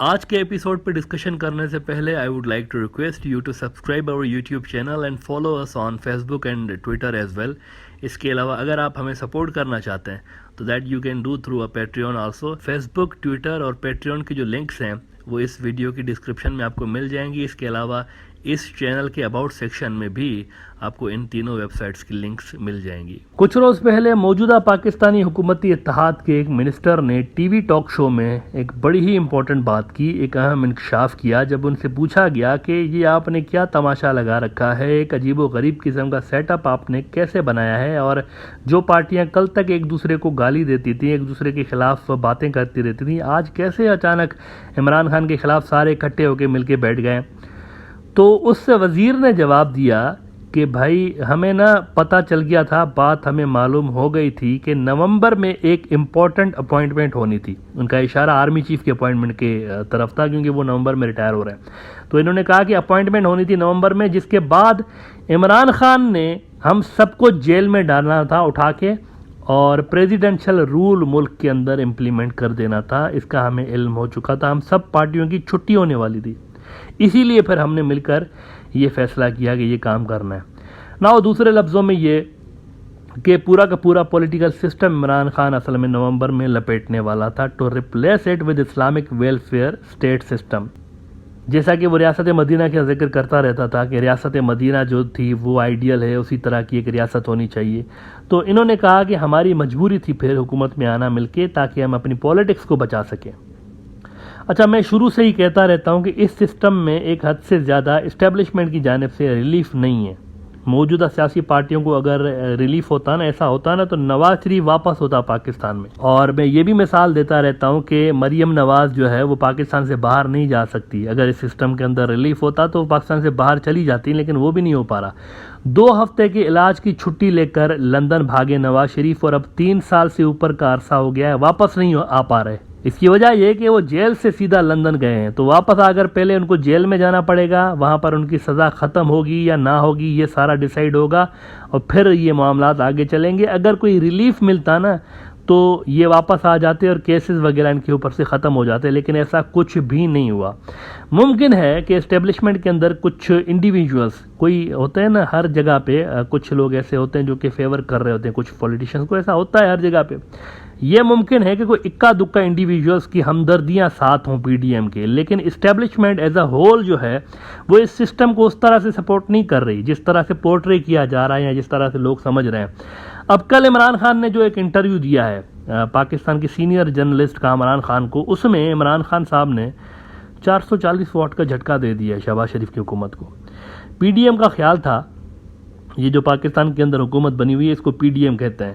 آج کے ایپیسوڈ پہ ڈسکشن کرنے سے پہلے I would like to request you to subscribe our YouTube channel and follow us on Facebook and Twitter as well. اس کے علاوہ اگر آپ ہمیں سپورٹ کرنا چاہتے ہیں تو that you can do through a Patreon also. Facebook, Twitter اور پیٹریون کے جو لنکس ہیں وہ اس ویڈیو کی ڈسکرپشن میں آپ کو مل جائیں گی. اس کے علاوہ اس چینل کے اباؤٹ سیکشن میں بھی آپ کو ان تینوں ویب سائٹس کی لنکس مل جائیں گی. کچھ روز پہلے موجودہ پاکستانی حکومتی اتحاد کے ایک منسٹر نے ٹی وی ٹاک شو میں ایک بڑی ہی امپورٹنٹ بات کی، ایک اہم انکشاف کیا. جب ان سے پوچھا گیا کہ یہ آپ نے کیا تماشا لگا رکھا ہے، ایک عجیب و غریب قسم کا سیٹ اپ آپ نے کیسے بنایا ہے، اور جو پارٹیاں کل تک ایک دوسرے کو گالی دیتی تھیں، ایک دوسرے کے خلاف باتیں کرتی رہتی تھیں، آج کیسے اچانک عمران خان کے خلاف سارے اکٹھے ہو کے مل کے بیٹھ گئے. تو اس وزیر نے جواب دیا کہ بھائی ہمیں نا پتہ چل گیا تھا، بات ہمیں معلوم ہو گئی تھی کہ نومبر میں ایک امپورٹنٹ اپوائنٹمنٹ ہونی تھی. ان کا اشارہ آرمی چیف کے اپوائنٹمنٹ کے طرف تھا کیونکہ وہ نومبر میں ریٹائر ہو رہے ہیں. تو انہوں نے کہا کہ اپوائنٹمنٹ ہونی تھی نومبر میں، جس کے بعد عمران خان نے ہم سب کو جیل میں ڈالنا تھا اٹھا کے، اور پریزیڈنشل رول ملک کے اندر امپلیمنٹ کر دینا تھا. اس کا ہمیں علم ہو چکا تھا، ہم سب پارٹیوں کی چھٹی ہونے والی تھی، اسی لیے پھر ہم نے مل کر یہ فیصلہ کیا کہ یہ کام کرنا ہے. دوسرے لفظوں میں یہ کہ پورا کا پورا پولیٹیکل سسٹم عمران خان اصل میں نومبر میں لپیٹنے والا تھا to replace it with Islamic welfare state system. جیسا کہ وہ ریاست مدینہ کا ذکر کرتا رہتا تھا کہ ریاست مدینہ جو تھی وہ آئیڈیل ہے، اسی طرح کی ایک ریاست ہونی چاہیے. تو انہوں نے کہا کہ ہماری مجبوری تھی پھر حکومت میں آنا مل کے، تاکہ ہم اپنی پولیٹکس کو بچا سکیں. اچھا، میں شروع سے ہی کہتا رہتا ہوں کہ اس سسٹم میں ایک حد سے زیادہ اسٹیبلشمنٹ کی جانب سے ریلیف نہیں ہے. موجودہ سیاسی پارٹیوں کو اگر ریلیف ہوتا نا، ایسا ہوتا نا، تو نواز شریف واپس ہوتا پاکستان میں. اور میں یہ بھی مثال دیتا رہتا ہوں کہ مریم نواز جو ہے وہ پاکستان سے باہر نہیں جا سکتی. اگر اس سسٹم کے اندر ریلیف ہوتا تو وہ پاکستان سے باہر چلی جاتی، لیکن وہ بھی نہیں ہو پا رہا. 2 ہفتے کے علاج کی چھٹی لے کر لندن بھاگے نواز شریف، اور اب 3 سال سے اوپر کا عرصہ ہو گیا ہے، واپس نہیں آ پا رہے. اس کی وجہ یہ کہ وہ جیل سے سیدھا لندن گئے ہیں. تو واپس آ کر پہلے ان کو جیل میں جانا پڑے گا، وہاں پر ان کی سزا ختم ہوگی یا نہ ہوگی یہ سارا ڈیسائیڈ ہوگا، اور پھر یہ معاملات آگے چلیں گے. اگر کوئی ریلیف ملتا نا تو یہ واپس آ جاتے اور کیسز وغیرہ ان کے اوپر سے ختم ہو جاتے، لیکن ایسا کچھ بھی نہیں ہوا. ممکن ہے کہ اسٹیبلشمنٹ کے اندر کچھ انڈیویجولز، کوئی ہوتے ہیں نا ہر جگہ پہ، کچھ لوگ ایسے ہوتے ہیں جو کہ فیور کر رہے ہوتے ہیں کچھ پولیٹیشنز کو، ایسا ہوتا ہے ہر جگہ پہ. یہ ممکن ہے کہ کوئی اکا دکا انڈیویجولز کی ہمدردیاں ساتھ ہوں پی ڈی ایم کے، لیکن اسٹیبلشمنٹ ایز اے ہول جو ہے وہ اس سسٹم کو اس طرح سے سپورٹ نہیں کر رہی جس طرح سے پورٹری کیا جا رہا ہے یا جس طرح سے لوگ سمجھ رہے ہیں. اب کل عمران خان نے جو ایک انٹرویو دیا ہے پاکستان کی سینئر جرنلسٹ کامران خان کو، اس میں عمران خان صاحب نے 440 واٹ کا جھٹکا دے دیا ہے شہباز شریف کی حکومت کو. پی ڈی ایم کا خیال تھا، یہ جو پاکستان کے اندر حکومت بنی ہوئی ہے اس کو پی ڈی ایم کہتے ہیں،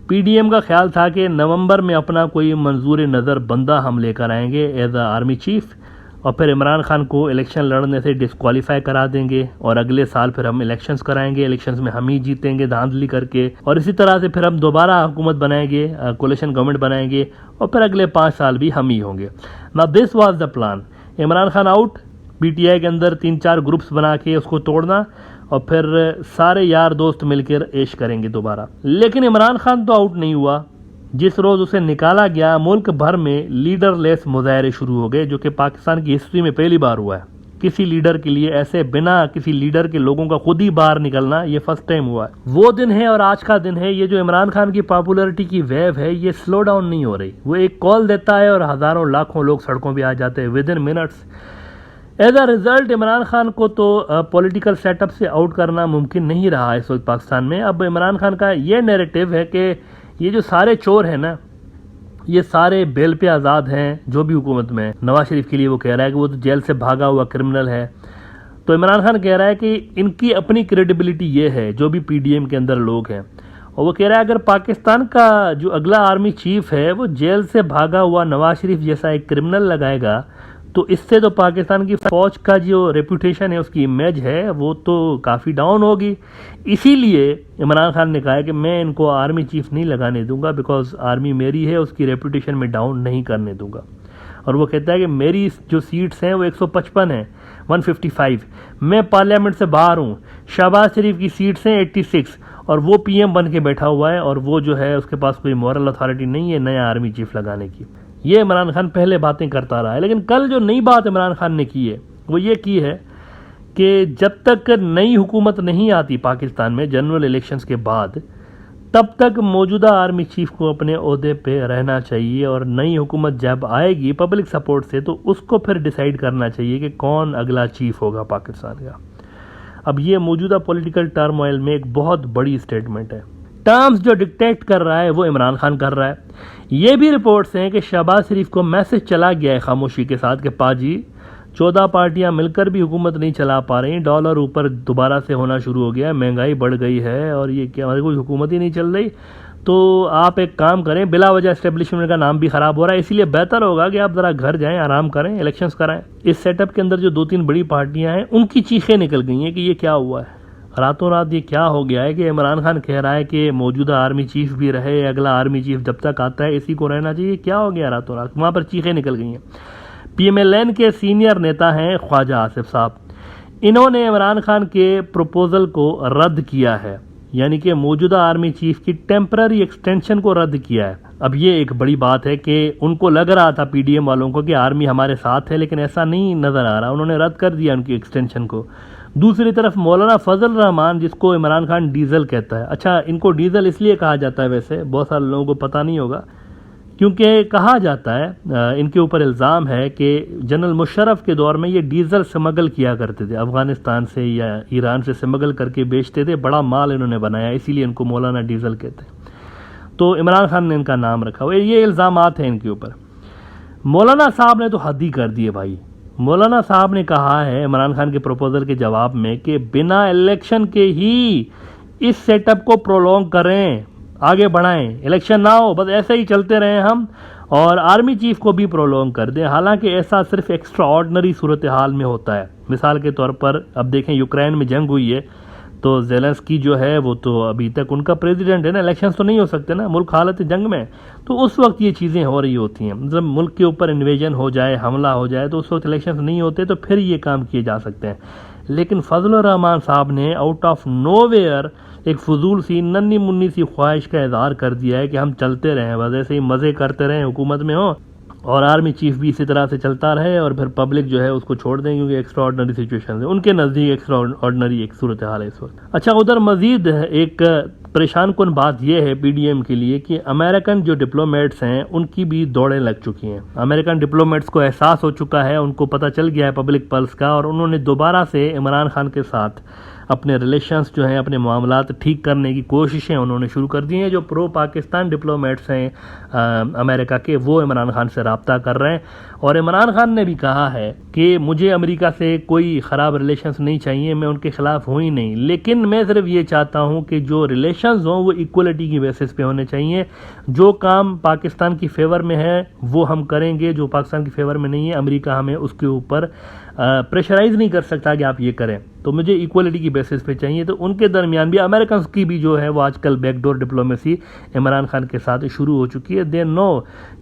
پی ڈی ایم کا خیال تھا کہ نومبر میں اپنا کوئی منظور نظر بندہ ہم لے کر آئیں گے ایز اے آرمی چیف، اور پھر عمران خان کو الیکشن لڑنے سے ڈسکوالیفائی کرا دیں گے، اور اگلے سال پھر ہم الیکشنز کرائیں گے، الیکشنز میں ہم ہی جیتیں گے دھاندلی کر کے، اور اسی طرح سے پھر ہم دوبارہ حکومت بنائیں گے، کولیشن گورنمنٹ بنائیں گے، اور پھر اگلے 5 سال بھی ہم ہی ہوں گے. Now this was the plan. Imran Khan out, P T I کے اندر 3-4 گروپس بنا کے اس کو توڑنا، اور پھر سارے یار دوست مل کر عیش کریں گے دوبارہ. لیکن عمران خان تو آؤٹ نہیں ہوا. جس روز اسے نکالا گیا ملک بھر میں لیڈر لیس مظاہرے شروع ہو گئے، جو کہ پاکستان کی ہسٹری میں پہلی بار ہوا ہے. کسی لیڈر کے لیے ایسے بنا کسی لیڈر کے لوگوں کا خود ہی باہر نکلنا یہ فرسٹ ٹائم ہوا ہے. وہ دن ہے اور آج کا دن ہے. یہ جو عمران خان کی پاپولرٹی کی ویو ہے یہ سلو ڈاؤن نہیں ہو رہی. وہ ایک کال دیتا ہے اور ہزاروں لاکھوں لوگ سڑکوں پہ آ جاتے ہیں with in minutes. As a result Imran Khan کو تو پولیٹیکل سیٹ اپ سے آؤٹ کرنا ممکن نہیں رہا اس وقت پاکستان میں. اب عمران خان کا یہ نیریٹو ہے کہ یہ جو سارے چور ہیں نا، یہ سارے بیل پہ آزاد ہیں جو بھی حکومت میں. نواز شریف کے لیے وہ کہہ رہا ہے کہ وہ تو جیل سے بھاگا ہوا کرمنل ہے. تو عمران خان کہہ رہا ہے کہ ان کی اپنی کریڈیبلٹی یہ ہے جو بھی پی ڈی ایم کے اندر لوگ ہیں، اور وہ کہہ رہا ہے اگر پاکستان کا جو اگلا آرمی چیف ہے وہ جیل سے بھاگا ہوا نواز شریف جیسا ایک کرمنل لگائے گا تو اس سے تو پاکستان کی فوج کا جو ریپوٹیشن ہے، اس کی امیج ہے، وہ تو کافی ڈاؤن ہوگی. اسی لیے عمران خان نے کہا ہے کہ میں ان کو آرمی چیف نہیں لگانے دوں گا، بیکاز آرمی میری ہے، اس کی ریپوٹیشن میں ڈاؤن نہیں کرنے دوں گا. اور وہ کہتا ہے کہ میری جو سیٹس ہیں وہ 155 ہیں، 155. میں پارلیمنٹ سے باہر ہوں. شہباز شریف کی سیٹس ہیں 86، اور وہ پی ایم بن کے بیٹھا ہوا ہے، اور وہ جو ہے اس کے پاس کوئی مورل اتھارٹی نہیں ہے نیا آرمی چیف لگانے کی. یہ عمران خان پہلے باتیں کرتا رہا ہے، لیکن کل جو نئی بات عمران خان نے کی ہے وہ یہ کی ہے کہ جب تک نئی حکومت نہیں آتی پاکستان میں جنرل الیکشنز کے بعد، تب تک موجودہ آرمی چیف کو اپنے عہدے پہ رہنا چاہیے، اور نئی حکومت جب آئے گی پبلک سپورٹ سے تو اس کو پھر ڈیسائیڈ کرنا چاہیے کہ کون اگلا چیف ہوگا پاکستان کا۔ اب یہ موجودہ پولیٹیکل ٹرموائل میں ایک بہت بڑی سٹیٹمنٹ ہے۔ ٹرمز جو ڈکٹیٹ کر رہا ہے وہ عمران خان کر رہا ہے۔ یہ بھی رپورٹس ہیں کہ شہباز شریف کو میسج چلا گیا ہے خاموشی کے ساتھ کہ پاجی 14 پارٹیاں مل کر بھی حکومت نہیں چلا پا رہی، ڈالر اوپر دوبارہ سے ہونا شروع ہو گیا ہے، مہنگائی بڑھ گئی ہے، اور یہ کیا ہماری کوئی حکومت ہی نہیں چل رہی، تو آپ ایک کام کریں، بلا وجہ اسٹیبلشمنٹ کا نام بھی خراب ہو رہا ہے، اسی لیے بہتر ہوگا کہ آپ ذرا گھر جائیں، آرام کریں، الیکشنز کرائیں۔ اس سیٹ اپ کے اندر جو 2-3 بڑی پارٹیاں ہیں ان کی چیخیں نکل گئی ہیں کہ یہ کیا ہوا ہے، راتوں رات یہ کیا ہو گیا ہے کہ عمران خان کہہ رہا ہے کہ موجودہ آرمی چیف بھی رہے، اگلا آرمی چیف جب تک آتا ہے اسی کو رہنا چاہیے، کیا ہو گیا راتوں رات، وہاں پر چیخیں نکل گئی ہیں۔ پی ایم ایل این کے سینئر نیتا ہیں خواجہ آصف صاحب، انہوں نے عمران خان کے پروپوزل کو رد کیا ہے، یعنی کہ موجودہ آرمی چیف کی ٹیمپرری ایکسٹینشن کو رد کیا ہے۔ اب یہ ایک بڑی بات ہے کہ ان کو لگ رہا تھا پی ڈی ایم والوں کو کہ آرمی ہمارے ساتھ ہے، لیکن ایسا نہیں نظر آ رہا، انہوں نے رد کر دیا ان کی ایکسٹینشن کو۔ دوسری طرف مولانا فضل الرحمان، جس کو عمران خان ڈیزل کہتا ہے، اچھا ان کو ڈیزل اس لیے کہا جاتا ہے، ویسے بہت سارے لوگوں کو پتہ نہیں ہوگا، کیونکہ کہا جاتا ہے ان کے اوپر الزام ہے کہ جنرل مشرف کے دور میں یہ ڈیزل سمگل کیا کرتے تھے، افغانستان سے یا ایران سے سمگل کر کے بیچتے تھے، بڑا مال انہوں نے بنایا، اسی لیے ان کو مولانا ڈیزل کہتے ہیں، تو عمران خان نے ان کا نام رکھا ہوا، یہ الزامات ہیں ان کے اوپر۔ مولانا صاحب نے تو حد ہی کر دی ہے بھائی، مولانا صاحب نے کہا ہے عمران خان کے پروپوزل کے جواب میں کہ بنا الیکشن کے ہی اس سیٹ اپ کو پرولونگ کریں، آگے بڑھائیں، الیکشن نہ ہو، بس ایسے ہی چلتے رہیں ہم، اور آرمی چیف کو بھی پرولونگ کر دیں۔ حالانکہ ایسا صرف ایکسٹرا آرڈنری صورتحال میں ہوتا ہے، مثال کے طور پر اب دیکھیں یوکرین میں جنگ ہوئی ہے، تو زیلنسکی جو ہے وہ تو ابھی تک ان کا پریزیڈنٹ ہے نا، الیکشنز تو نہیں ہو سکتے نا، ملک حالت جنگ میں، تو اس وقت یہ چیزیں ہو رہی ہوتی ہیں، جب ملک کے اوپر انویژن ہو جائے، حملہ ہو جائے، تو اس وقت الیکشنز نہیں ہوتے، تو پھر یہ کام کیے جا سکتے ہیں۔ لیکن فضل الرحمان صاحب نے آؤٹ آف نو ویئر ایک فضول سی ننھی منی سی خواہش کا اظہار کر دیا ہے کہ ہم چلتے رہیں، بس ایسے ہی مزے کرتے رہیں، حکومت میں ہوں، اور آرمی چیف بھی اسی طرح سے چلتا رہے، اور پھر پبلک جو ہے اس کو چھوڑ دیں، کیونکہ ایکسٹرا آرڈنری سچویشن ہے، ان کے نزدیک ایکسٹرا آرڈنری ایک صورتحال ہے اس وقت۔ اچھا ادھر مزید ایک پریشان کن بات یہ ہے پی ڈی ایم کے لیے کہ امریکن جو ڈپلومیٹس ہیں ان کی بھی دوڑیں لگ چکی ہیں، امریکن ڈپلومیٹس کو احساس ہو چکا ہے، ان کو پتہ چل گیا ہے پبلک پلس کا، اور انہوں نے دوبارہ سے عمران خان کے ساتھ اپنے ریلیشنز جو ہیں، اپنے معاملات ٹھیک کرنے کی کوششیں انہوں نے شروع کر دی ہیں۔ جو پرو پاکستان ڈپلومیٹس ہیں امریکہ کے، وہ عمران خان سے رابطہ کر رہے ہیں، اور عمران خان نے بھی کہا ہے کہ مجھے امریکہ سے کوئی خراب ریلیشنز نہیں چاہیے، میں ان کے خلاف ہوں ہی نہیں، لیکن میں صرف یہ چاہتا ہوں کہ جو ریلیشنز ہوں وہ ایکولیٹی کی بیسس پہ ہونے چاہیے، جو کام پاکستان کی فیور میں ہے وہ ہم کریں گے، جو پاکستان کی فیور میں نہیں ہے امریکہ ہمیں اس کے اوپر پریشرائز نہیں کر سکتا کہ آپ یہ کریں، تو مجھے ایکولیٹی کی بیسس پہ چاہیے۔ تو ان کے درمیان بھی امریکنز کی بھی جو ہے وہ آج کل back door diplomacy Imran Khan کے ساتھ شروع ہو چکی ہے۔ دے نو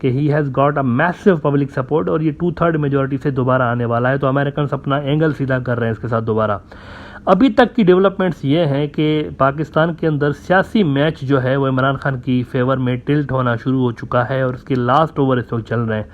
کہ he has got a massive public support, اور یہ 2/3 میجورٹی سے دوبارہ آنے والا ہے، تو امریکنز اپنا اینگل سیدھا کر رہے ہیں اس کے ساتھ دوبارہ۔ ابھی تک کی ڈیولپمنٹس یہ ہیں کہ پاکستان کے اندر سیاسی میچ جو ہے وہ عمران خان کی فیور میں ٹلٹ ہونا شروع ہو چکا ہے، اور اس کے لاسٹ اوور اس وقت چل رہے ہیں۔